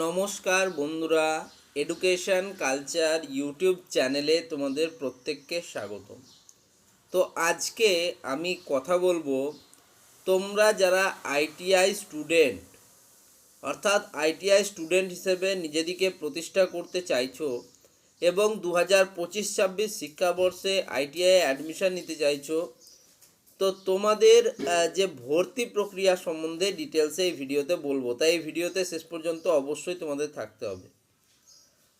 নমস্কার বন্ধুরা, education culture YouTube চ্যানেলে তোমাদের প্রত্যেককে স্বাগত। তো আজকে আমি কথা বলবো, তোমরা যারা আইটিআই স্টুডেন্ট অর্থাৎ আইটিআই স্টুডেন্ট হিসেবে নিজেদিকে প্রতিষ্ঠা করতে চাইছো এবং 2025-26 শিক্ষাবর্ষে আইটিআই অ্যাডমিশন নিতে চাইছো, তো তোমাদের যে ভর্তি প্রক্রিয়া সম্বন্ধে ডিটেলসে এই ভিডিওতে বলবো, তাই এই ভিডিওতে শেষ পর্যন্ত অবশ্যই তোমাদের থাকতে হবে।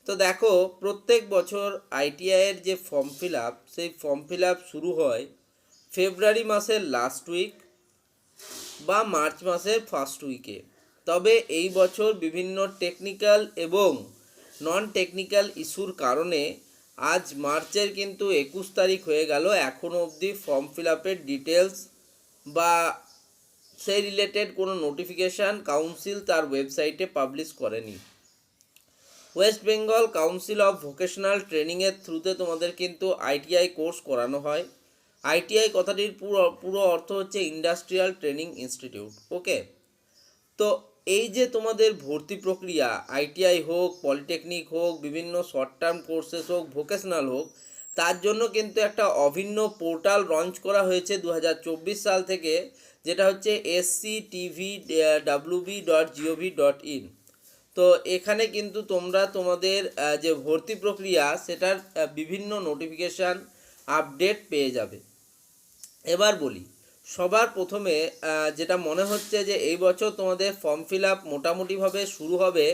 তো দেখো, প্রত্যেক বছর আইটিআইয়ের যে ফর্ম ফিল আপ, সেই ফর্ম ফিল আপ শুরু হয় ফেব্রুয়ারি মাসের লাস্ট উইক বা মার্চ মাসের ফার্স্ট উইকে। তবে এই বছর বিভিন্ন টেকনিক্যাল এবং নন টেকনিক্যাল ইস্যুর কারণে আজ মার্চের কিন্তু 21 তারিখ হয়ে গেল, এখনও অবধি ফর্ম ফিল আপের ডিটেলস বা সেই রিলেটেড কোনো নোটিফিকেশান কাউন্সিল তার ওয়েবসাইটে পাবলিশ করেনি। West Bengal council of vocational ট্রেনিংয়ের থ্রুতে তোমাদের কিন্তু আইটিআই কোর্স করানো হয়। আইটিআই কথাটির পুরো অর্থ হচ্ছে ইন্ডাস্ট্রিয়াল ট্রেনিং ইনস্টিটিউট। ওকে, তো এই যে তোমাদের ভর্তি প্রক্রিয়া, আইটিআই হোক, পলিটেকনিক হোক, বিভিন্ন শর্ট টার্ম কোর্সেস হোক, ভোকেশনাল হোক, তার জন্য কিন্তু একটা অভিন্ন পোর্টাল লঞ্চ করা হয়েছে 2024 সাল থেকে, যেটা হচ্ছে sctvwb.gov.in। তো এখানে কিন্তু তোমরা তোমাদের যে ভর্তি প্রক্রিয়া সেটার বিভিন্ন নোটিফিকেশান আপডেট পেয়ে যাবে। এবার বলি, সবার প্রথমে যেটা মনে হচ্ছে যে এই বছর তোমাদের ফর্ম ফিল আপ মোটামুটিভাবে শুরু হবে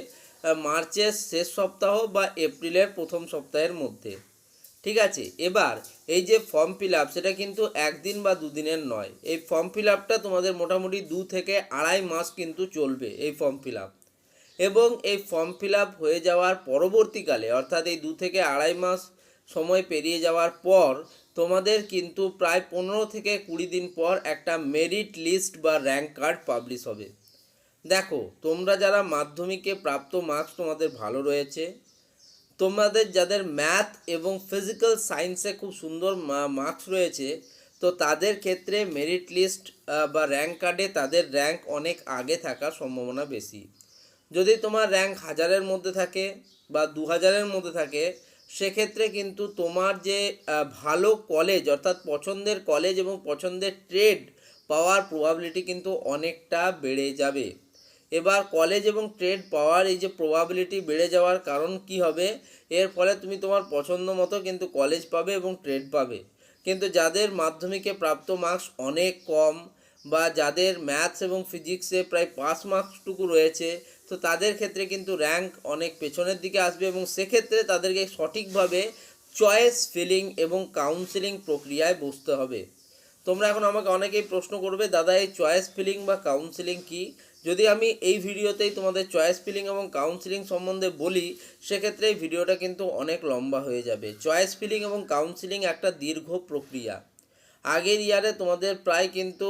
মার্চের শেষ সপ্তাহ বা এপ্রিলের প্রথম সপ্তাহের মধ্যে। ঠিক আছে, এবার এই যে ফর্ম ফিল আপ, সেটা কিন্তু একদিন বা দুদিনের নয়। এই ফর্ম ফিল আপটা তোমাদের মোটামুটি 2 থেকে আড়াই মাস কিন্তু চলবে এই ফর্ম ফিল আপ। এবং এই ফর্ম ফিল আপ হয়ে যাওয়ার পরবর্তীকালে, অর্থাৎ এই 2 থেকে আড়াই মাস সময় পেরিয়ে যাওয়ার পর তোমাদের কিন্তু প্রায় 15 থেকে 20 দিন পর একটা মেরিট লিস্ট বা র্যাঙ্ক কার্ড পাবলিশ হবে। দেখো, তোমরা যারা মাধ্যমিকে প্রাপ্ত মার্কস তোমাদের ভালো রয়েছে, তোমাদের যাদের ম্যাথ এবং ফিজিক্যাল সায়েন্সে খুব সুন্দর মার্কস রয়েছে, তো তাদের ক্ষেত্রে মেরিট লিস্ট বা র্যাঙ্ক কার্ডে তাদের র্যাঙ্ক অনেক আগে থাকার সম্ভাবনা বেশি। যদি তোমার র্যাঙ্ক 1000-এর মধ্যে থাকে বা 2000-এর মধ্যে থাকে, সেক্ষেত্রে কিন্তু তোমার যে ভালো কলেজ অর্থাৎ পছন্দের কলেজ এবং পছন্দের ট্রেড পাওয়ার প্রবাবিলিটি কিন্তু অনেকটা বেড়ে যাবে। এবার কলেজ এবং ট্রেড পাওয়ার এই যে প্রবাবিলিটি বেড়ে যাওয়ার কারণ কি হবে, এর ফলে তুমি তোমার পছন্দ মতো কিন্তু কলেজ পাবে এবং ট্রেড পাবে। কিন্তু যাদের মাধ্যমিকে প্রাপ্ত মার্কস অনেক কম বা যাদের ম্যাথস এবং ফিজিক্সে প্রায় 5 মার্কসটুকু রয়েছে, তো তাদের ক্ষেত্রে কিন্তু র্যাঙ্ক অনেক পেছনের দিকে আসবে এবং সেক্ষেত্রে তাদেরকে সঠিকভাবে চয়েস ফিলিং এবং কাউন্সিলিং প্রক্রিয়ায় বসতে হবে। তোমরা এখন আমাকে অনেকেই প্রশ্ন করবে, দাদা এই চয়েস ফিলিং বা কাউন্সিলিং কি? যদি আমি এই ভিডিওতেই তোমাদের চয়েস ফিলিং এবং কাউন্সিলিং সম্বন্ধে বলি, সেক্ষেত্রে এই ভিডিওটা কিন্তু অনেক লম্বা হয়ে যাবে। চয়েস ফিলিং এবং কাউন্সিলিং একটা দীর্ঘ প্রক্রিয়া। আগের ইয়ারে তোমাদের প্রায় কিন্তু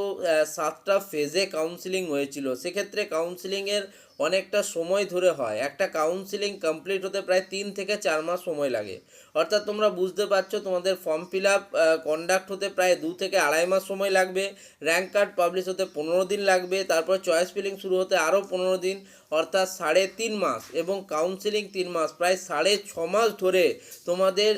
7টা ফেজে কাউন্সিলিং হয়েছিল। সেক্ষেত্রে কাউন্সিলিংয়ের অনেকটা সময় ধরে হয়, একটা কাউন্সিলিং কমপ্লিট হতে প্রায় 3 থেকে 4 মাস সময় লাগে। অর্থাৎ তোমরা বুঝতে পারছো, তোমাদের ফর্ম ফিল আপ কন্ডাক্ট হতে প্রায় 2 থেকে আড়াই মাস সময় লাগবে, র্যাঙ্ক কার্ড পাবলিশ হতে 15 দিন লাগবে, তারপর চয়েস ফিলিং শুরু হতে আরও 15 দিন, অর্থাৎ 3.5 মাস, এবং কাউন্সিলিং 3 মাস, প্রায় 6.5 মাস ধরে তোমাদের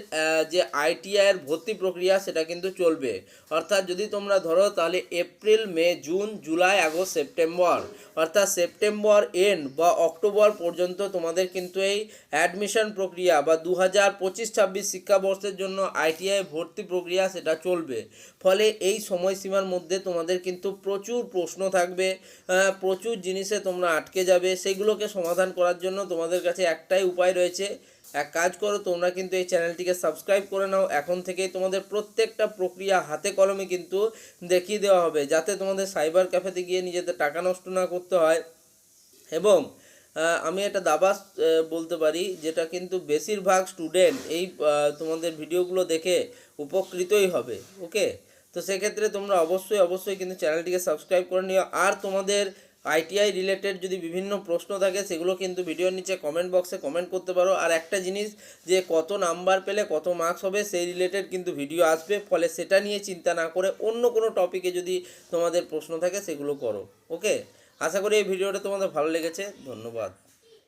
যে আইটিআইয়ের ভর্তি প্রক্রিয়া সেটা কিন্তু চলবে। অর্থাৎ যদি তোমরা ধরো, তাহলে এপ্রিল, মে, জুন, জুলাই, আগস্ট, সেপ্টেম্বর, অর্থাৎ সেপ্টেম্বর এন্ড বা অক্টোবর পর্যন্ত তোমাদের কিন্তু এই অ্যাডমিশন প্রক্রিয়া বা 2025-26 শিক্ষাবর্ষের জন্য আইটিআই ভর্তি প্রক্রিয়া সেটা চলবে। ফলে এই সময়সীমার মধ্যে তোমাদের কিন্তু প্রচুর প্রশ্ন থাকবে, প্রচুর জিনিসে তোমরা আটকে যাবে। সেগুলোকে সমাধান করার জন্য তোমাদের কাছে একটাই উপায় রয়েছে। এক কাজ করো, তোমরা কিন্তু এই চ্যানেলটিকে সাবস্ক্রাইব করে নাও। এখন থেকেই তোমাদের প্রত্যেকটা প্রক্রিয়া হাতে কলমে কিন্তু দেখিয়ে দেওয়া হবে, যাতে তোমাদের সাইবার ক্যাফেতে গিয়ে নিজেদের টাকা নষ্ট না করতে হয়। এবং আমি একটা দাবা বলতে পারি, যেটা কিন্তু বেশিরভাগ স্টুডেন্ট এই তোমাদের ভিডিওগুলো দেখে উপকৃতই হবে। ওকে, তো সেক্ষেত্রে তোমরা অবশ্যই কিন্তু চ্যানেলটিকে সাবস্ক্রাইব করে নিও। আর তোমাদের আইটিআই রিলেটেড যদি বিভিন্ন প্রশ্ন থাকে, সেগুলো কিন্তু ভিডিওর নিচে কমেন্ট বক্সে কমেন্ট করতে পারো। আর একটা জিনিস, যে কত নাম্বার পেলে কত মার্কস হবে সেই রিলেটেড কিন্তু ভিডিও আসবে, ফলে সেটা নিয়ে চিন্তা না করে অন্য কোনো টপিকে যদি তোমাদের প্রশ্ন থাকে সেগুলো করো। ওকে, আশা করি এই ভিডিওটা তোমাদের ভালো লেগেছে। ধন্যবাদ।